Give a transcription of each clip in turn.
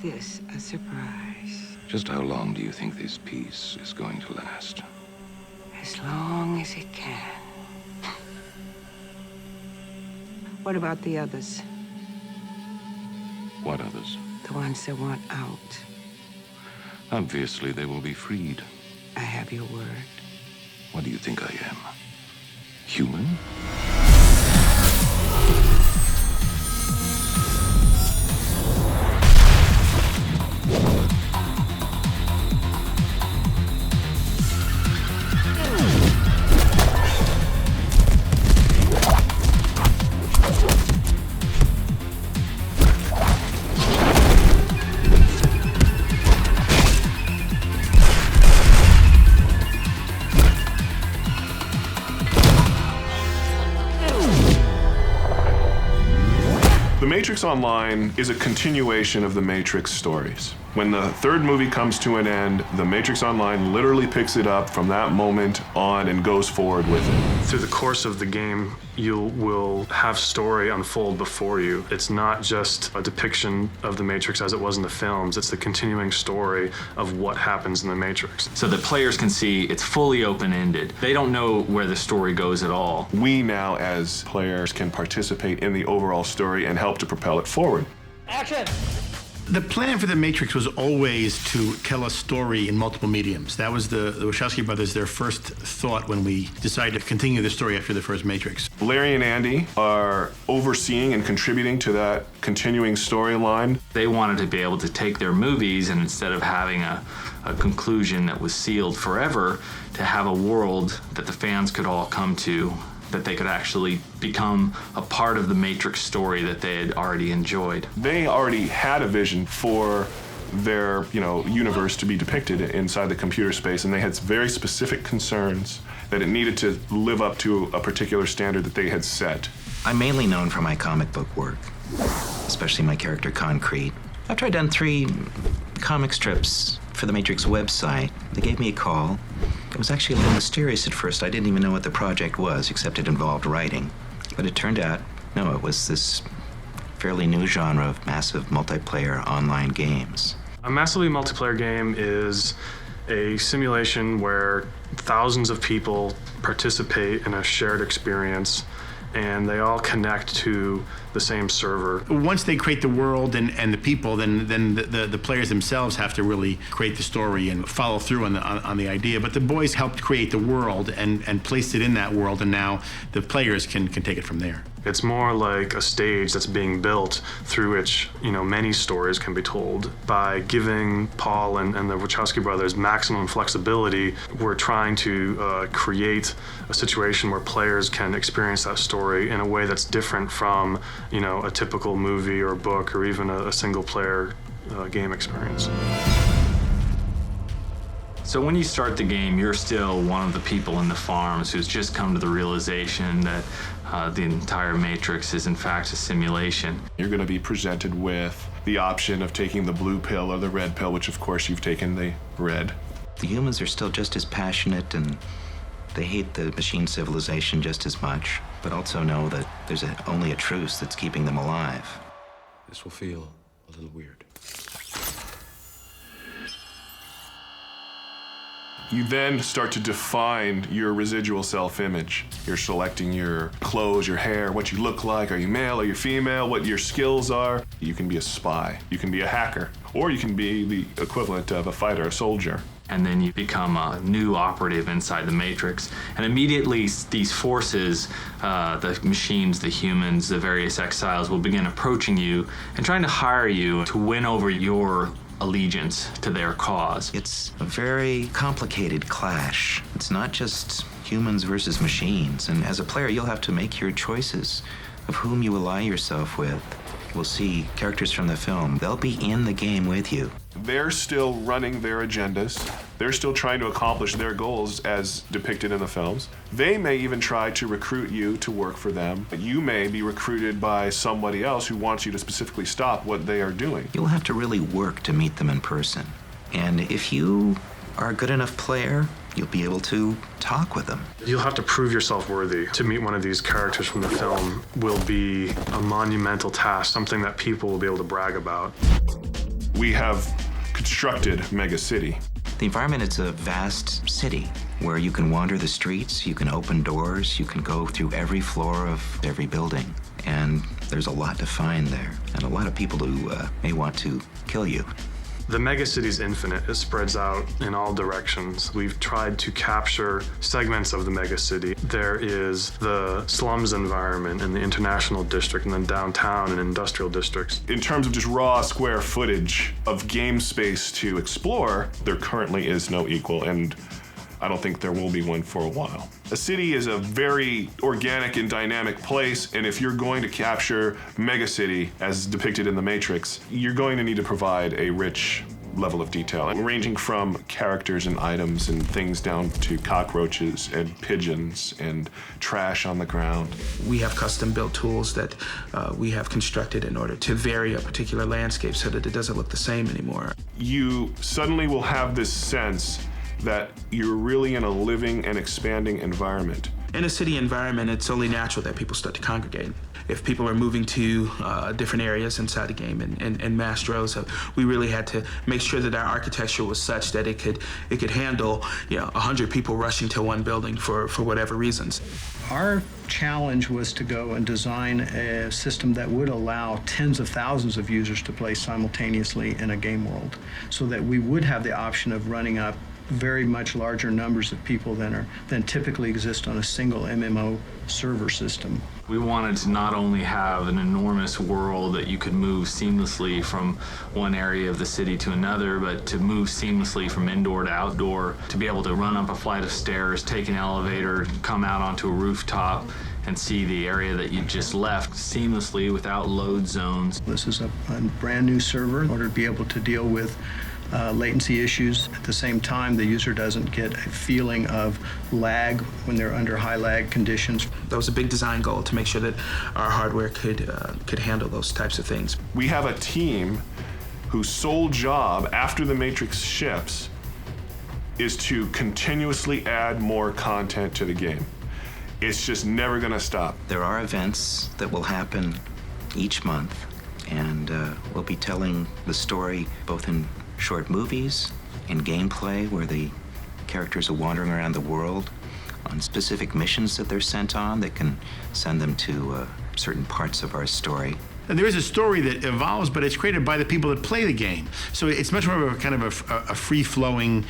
this a surprise. Just how long do you think this peace is going to last? As long as it can. What about the others? What others? The ones that want out. Obviously, they will be freed. I have your word. What do you think I am? Human? The Matrix Online is a continuation of the Matrix stories. When the third movie comes to an end, the Matrix Online literally picks it up from that moment on and goes forward with it. Through the course of the game, you will have story unfold before you. It's not just a depiction of the Matrix as it was in the films, it's the continuing story of what happens in the Matrix. So that players can see it's fully open-ended. They don't know where the story goes at all. We now, as players, can participate in the overall story and help to propel it forward. Action! The plan for The Matrix was always to tell a story in multiple mediums. That was the Wachowski brothers, their first thought when we decided to continue the story after the first Matrix. Larry and Andy are overseeing and contributing to that continuing storyline. They wanted to be able to take their movies and instead of having a conclusion that was sealed forever, to have a world that the fans could all come to, that they could actually become a part of the Matrix story that they had already enjoyed. They already had a vision for their, universe to be depicted inside the computer space, and they had very specific concerns that it needed to live up to a particular standard that they had set. I'm mainly known for my comic book work, especially my character Concrete. After I'd done 3 comic strips for the Matrix website, they gave me a call. It was actually a little mysterious at first. I didn't even know what the project was, except it involved writing. But it turned out, no, it was this fairly new genre of massive multiplayer online games. A massively multiplayer game is a simulation where thousands of people participate in a shared experience, and they all connect to the same server. Once they create the world and the people, then the players themselves have to really create the story and follow through on the idea. But the boys helped create the world and placed it in that world, and now the players can take it from there. It's more like a stage that's being built through which, many stories can be told. By giving Paul and the Wachowski brothers maximum flexibility, we're trying to create a situation where players can experience that story in a way that's different from, a typical movie or book or even a single-player game experience. So when you start the game, you're still one of the people in the farms who's just come to the realization that the entire Matrix is in fact a simulation. You're going to be presented with the option of taking the blue pill or the red pill, which of course you've taken the red. The humans are still just as passionate, and they hate the machine civilization just as much, but also know that there's only a truce that's keeping them alive. This will feel a little weird. You then start to define your residual self-image. You're selecting your clothes, your hair, what you look like. Are you male? Are you female? What your skills are. You can be a spy. You can be a hacker. Or you can be the equivalent of a fighter, a soldier. And then you become a new operative inside the Matrix. And immediately these forces, the machines, the humans, the various exiles will begin approaching you and trying to hire you to win over your allegiance to their cause. It's a very complicated clash. It's not just humans versus machines. And as a player, you'll have to make your choices of whom you ally yourself with. We'll see characters from the film. They'll be in the game with you. They're still running their agendas. They're still trying to accomplish their goals as depicted in the films. They may even try to recruit you to work for them. You may be recruited by somebody else who wants you to specifically stop what they are doing. You'll have to really work to meet them in person. And if you are a good enough player, you'll be able to talk with them. You'll have to prove yourself worthy. To meet one of these characters from the film will be a monumental task, something that people will be able to brag about. We have constructed Mega City. The environment is a vast city where you can wander the streets, you can open doors, you can go through every floor of every building. And there's a lot to find there, and a lot of people who may want to kill you. The megacity's infinite. It spreads out in all directions. We've tried to capture segments of the megacity. There is the slums environment in the international district, and then downtown and industrial districts. In terms of just raw square footage of game space to explore, there currently is no equal, and I don't think there will be one for a while. A city is a very organic and dynamic place, and if you're going to capture Mega City as depicted in The Matrix, you're going to need to provide a rich level of detail, ranging from characters and items and things down to cockroaches and pigeons and trash on the ground. We have custom-built tools that we have constructed in order to vary a particular landscape so that it doesn't look the same anymore. You suddenly will have this sense that you're really in a living and expanding environment. In a city environment, it's only natural that people start to congregate. If people are moving to different areas inside the game in mass droves, we really had to make sure that our architecture was such that it could handle 100 people rushing to one building for whatever reasons. Our challenge was to go and design a system that would allow tens of thousands of users to play simultaneously in a game world, so that we would have the option of running up very much larger numbers of people than typically exist on a single MMO server system. We wanted to not only have an enormous world that you could move seamlessly from one area of the city to another, but to move seamlessly from indoor to outdoor, to be able to run up a flight of stairs, take an elevator, come out onto a rooftop, and see the area that you just left seamlessly without load zones. This is a brand new server in order to be able to deal with latency issues. At the same time, the user doesn't get a feeling of lag when they're under high lag conditions. That was a big design goal, to make sure that our hardware could handle those types of things. We have a team whose sole job after the Matrix ships is to continuously add more content to the game. It's just never gonna stop. There are events that will happen each month, and we'll be telling the story both in short movies, in gameplay where the characters are wandering around the world on specific missions that they're sent on that can send them to certain parts of our story. And there is a story that evolves, but it's created by the people that play the game. So it's much more of a kind of a free-flowing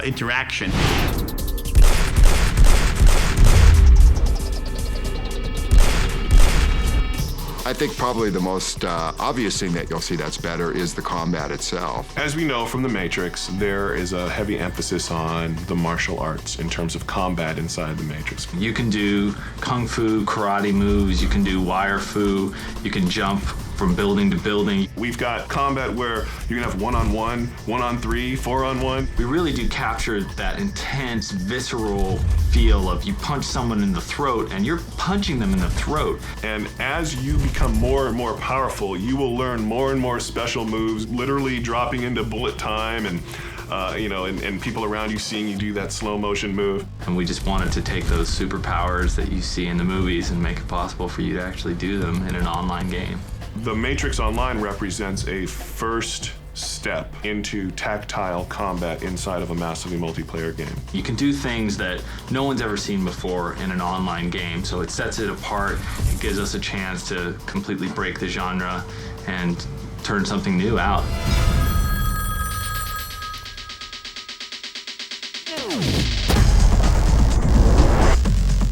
interaction. I think probably the most obvious thing that you'll see that's better is the combat itself. As we know from The Matrix, there is a heavy emphasis on the martial arts in terms of combat inside The Matrix. You can do kung fu, karate moves, you can do wire fu, you can jump from building to building. We've got combat where you can have one-on-one, one-on-three, four-on-one. We really do capture that intense, visceral feel of you punch someone in the throat and you're punching them in the throat. And as you become more and more powerful, you will learn more and more special moves, literally dropping into bullet time and and people around you seeing you do that slow motion move. And we just wanted to take those superpowers that you see in the movies and make it possible for you to actually do them in an online game. The Matrix Online represents a first step into tactile combat inside of a massively multiplayer game. You can do things that no one's ever seen before in an online game, so it sets it apart. It gives us a chance to completely break the genre and turn something new out.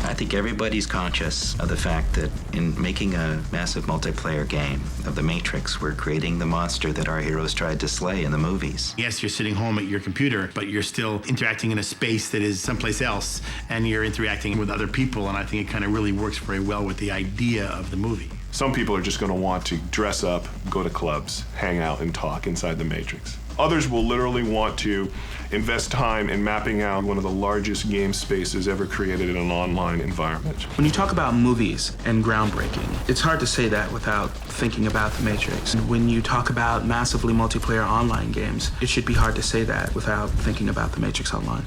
I think everybody's conscious of the fact that in making a massive multiplayer game of The Matrix, we're creating the monster that our heroes tried to slay in the movies. Yes, you're sitting home at your computer, but you're still interacting in a space that is someplace else, and you're interacting with other people, and I think it kind of really works very well with the idea of the movie. Some people are just going to want to dress up, go to clubs, hang out, and talk inside The Matrix. Others will literally want to invest time in mapping out one of the largest game spaces ever created in an online environment. When you talk about movies and groundbreaking, it's hard to say that without thinking about The Matrix. And when you talk about massively multiplayer online games, it should be hard to say that without thinking about The Matrix Online.